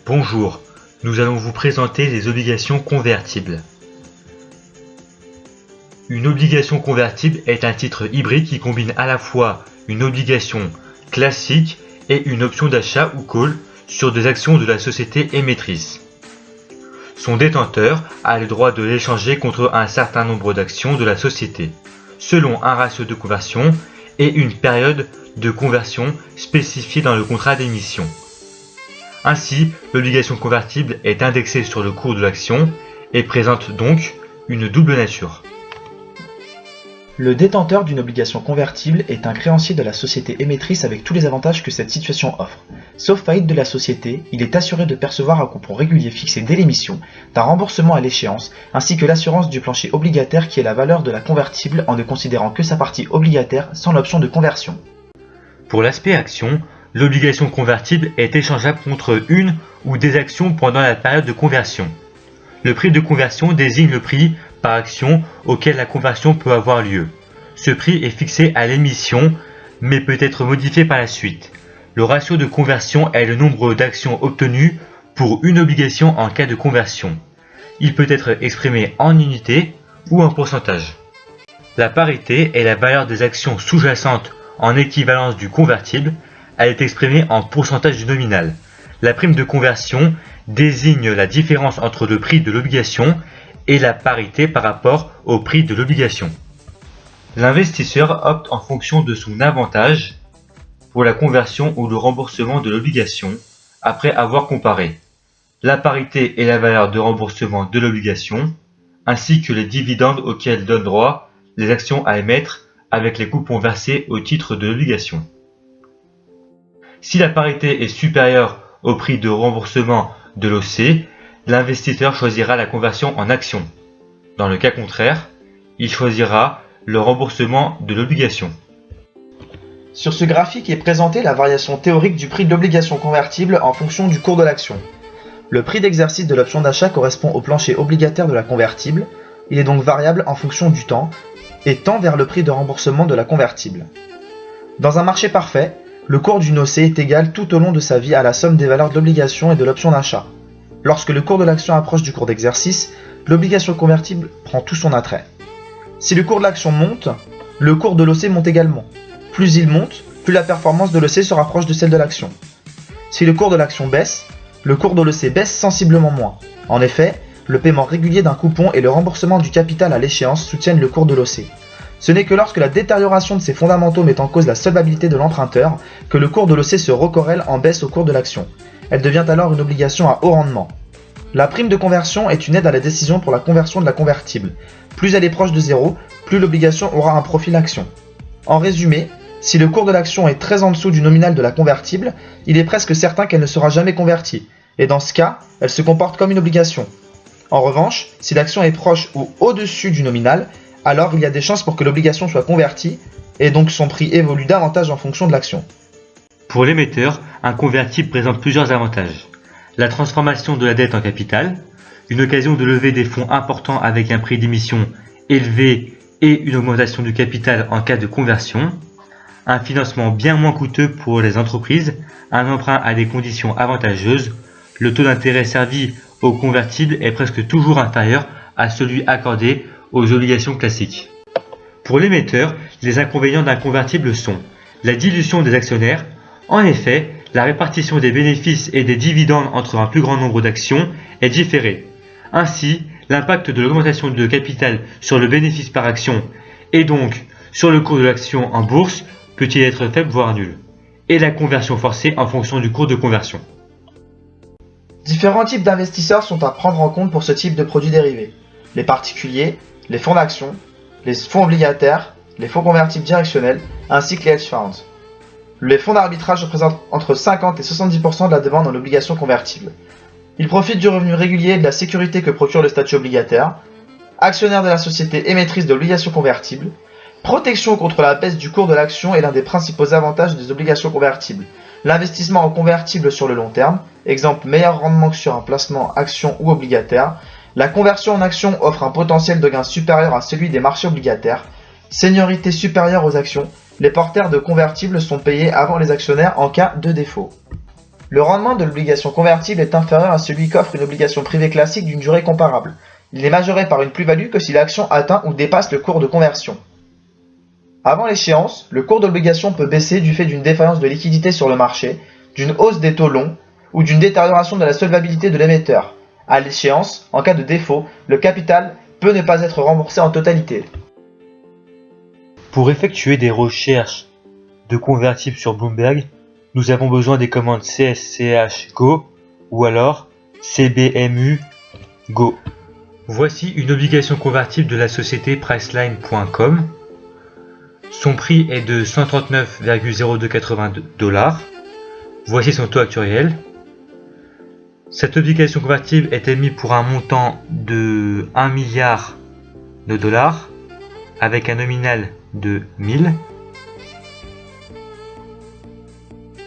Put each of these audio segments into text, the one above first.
Bonjour, nous allons vous présenter les obligations convertibles. Une obligation convertible est un titre hybride qui combine à la fois une obligation classique et une option d'achat ou call sur des actions de la société émettrice. Son détenteur a le droit de l'échanger contre un certain nombre d'actions de la société, selon un ratio de conversion et une période de conversion spécifiée dans le contrat d'émission. Ainsi, l'obligation convertible est indexée sur le cours de l'action et présente donc une double nature. Le détenteur d'une obligation convertible est un créancier de la société émettrice avec tous les avantages que cette situation offre. Sauf faillite de la société, il est assuré de percevoir un coupon régulier fixé dès l'émission, d'un remboursement à l'échéance, ainsi que l'assurance du plancher obligataire qui est la valeur de la convertible en ne considérant que sa partie obligataire sans l'option de conversion. Pour l'aspect action, l'obligation convertible est échangeable contre une ou des actions pendant la période de conversion. Le prix de conversion désigne le prix par action auquel la conversion peut avoir lieu. Ce prix est fixé à l'émission, mais peut être modifié par la suite. Le ratio de conversion est le nombre d'actions obtenues pour une obligation en cas de conversion. Il peut être exprimé en unités ou en pourcentage. La parité est la valeur des actions sous-jacentes en équivalence du convertible. Elle est exprimée en pourcentage du nominal. La prime de conversion désigne la différence entre le prix de l'obligation et la parité par rapport au prix de l'obligation. L'investisseur opte en fonction de son avantage pour la conversion ou le remboursement de l'obligation après avoir comparé la parité et la valeur de remboursement de l'obligation, ainsi que les dividendes auxquels donnent droit les actions à émettre avec les coupons versés au titre de l'obligation. Si la parité est supérieure au prix de remboursement de l'OC, l'investisseur choisira la conversion en action. Dans le cas contraire, il choisira le remboursement de l'obligation. Sur ce graphique est présentée la variation théorique du prix de l'obligation convertible en fonction du cours de l'action. Le prix d'exercice de l'option d'achat correspond au plancher obligataire de la convertible. Il est donc variable en fonction du temps et tend vers le prix de remboursement de la convertible. Dans un marché parfait, le cours d'une OC est égal tout au long de sa vie à la somme des valeurs de l'obligation et de l'option d'achat. Lorsque le cours de l'action approche du cours d'exercice, l'obligation convertible prend tout son attrait. Si le cours de l'action monte, le cours de l'OC monte également. Plus il monte, plus la performance de l'OC se rapproche de celle de l'action. Si le cours de l'action baisse, le cours de l'OC baisse sensiblement moins. En effet, le paiement régulier d'un coupon et le remboursement du capital à l'échéance soutiennent le cours de l'OC. Ce n'est que lorsque la détérioration de ses fondamentaux met en cause la solvabilité de l'emprunteur que le cours de l'OC se recorrèle en baisse au cours de l'action. Elle devient alors une obligation à haut rendement. La prime de conversion est une aide à la décision pour la conversion de la convertible. Plus elle est proche de zéro, plus l'obligation aura un profil action. En résumé, si le cours de l'action est très en dessous du nominal de la convertible, il est presque certain qu'elle ne sera jamais convertie, et dans ce cas, elle se comporte comme une obligation. En revanche, si l'action est proche ou au-dessus du nominal, alors il y a des chances pour que l'obligation soit convertie, et donc son prix évolue davantage en fonction de l'action. Pour l'émetteur, un convertible présente plusieurs avantages. La transformation de la dette en capital, une occasion de lever des fonds importants avec un prix d'émission élevé et une augmentation du capital en cas de conversion, un financement bien moins coûteux pour les entreprises, un emprunt à des conditions avantageuses, le taux d'intérêt servi au convertible est presque toujours inférieur à celui accordé aux obligations classiques. Pour l'émetteur, les inconvénients d'un convertible sont la dilution des actionnaires. En effet, la répartition des bénéfices et des dividendes entre un plus grand nombre d'actions est différée. Ainsi, l'impact de l'augmentation de capital sur le bénéfice par action et donc sur le cours de l'action en bourse peut-il être faible voire nul, et la conversion forcée en fonction du cours de conversion. Différents types d'investisseurs sont à prendre en compte pour ce type de produits dérivés. Les particuliers, les fonds d'action, les fonds obligataires, les fonds convertibles directionnels, ainsi que les hedge funds. Les fonds d'arbitrage représentent entre 50 et 70% de la demande en obligations convertibles. Ils profitent du revenu régulier et de la sécurité que procure le statut obligataire, actionnaire de la société émettrice d'obligations convertibles. Protection contre la baisse du cours de l'action est l'un des principaux avantages des obligations convertibles. L'investissement en convertible sur le long terme, exemple meilleur rendement que sur un placement action ou obligataire. La conversion en action offre un potentiel de gain supérieur à celui des marchés obligataires. Seniorité supérieure aux actions, les porteurs de convertibles sont payés avant les actionnaires en cas de défaut. Le rendement de l'obligation convertible est inférieur à celui qu'offre une obligation privée classique d'une durée comparable. Il n'est majoré par une plus-value que si l'action atteint ou dépasse le cours de conversion. Avant l'échéance, le cours de l'obligation peut baisser du fait d'une défaillance de liquidité sur le marché, d'une hausse des taux longs ou d'une détérioration de la solvabilité de l'émetteur. À l'échéance, en cas de défaut, le capital peut ne pas être remboursé en totalité. Pour effectuer des recherches de convertibles sur Bloomberg, nous avons besoin des commandes CSCH Go ou alors CBMU Go. Voici une obligation convertible de la société Priceline.com. Son prix est de 139,0282 $. Voici son taux actuel. Cette obligation convertible est émise pour un montant de 1 milliard de dollars avec un nominal de 1000.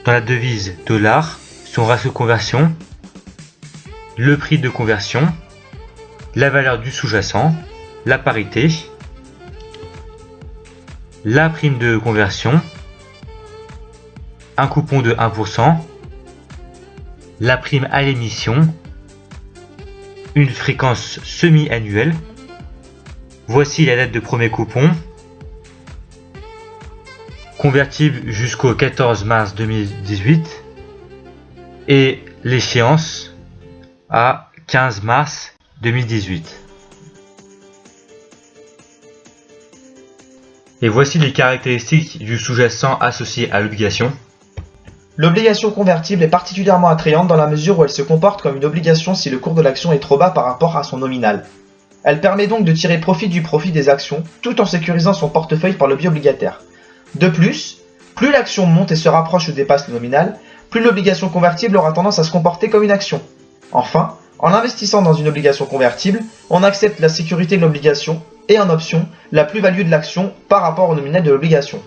Dans la devise dollar, son ratio de conversion, le prix de conversion, la valeur du sous-jacent, la parité, la prime de conversion, un coupon de 1%, la prime à l'émission, une fréquence semi-annuelle. Voici la date de premier coupon, convertible jusqu'au 14 mars 2018 et l'échéance à 15 mars 2018. Et voici les caractéristiques du sous-jacent associé à l'obligation. L'obligation convertible est particulièrement attrayante dans la mesure où elle se comporte comme une obligation si le cours de l'action est trop bas par rapport à son nominal. Elle permet donc de tirer profit du profit des actions, tout en sécurisant son portefeuille par le biais obligataire. De plus, plus l'action monte et se rapproche ou dépasse le nominal, plus l'obligation convertible aura tendance à se comporter comme une action. Enfin, en investissant dans une obligation convertible, on accepte la sécurité de l'obligation et en option, la plus-value de l'action par rapport au nominal de l'obligation.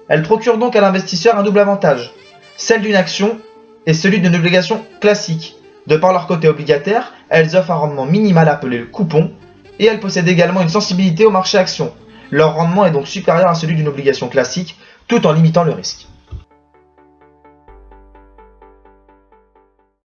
Elle procure donc à l'investisseur un double avantage, celle d'une action et celui d'une obligation classique. De par leur côté obligataire, elles offrent un rendement minimal appelé le coupon, et elles possèdent également une sensibilité au marché action. Leur rendement est donc supérieur à celui d'une obligation classique, tout en limitant le risque.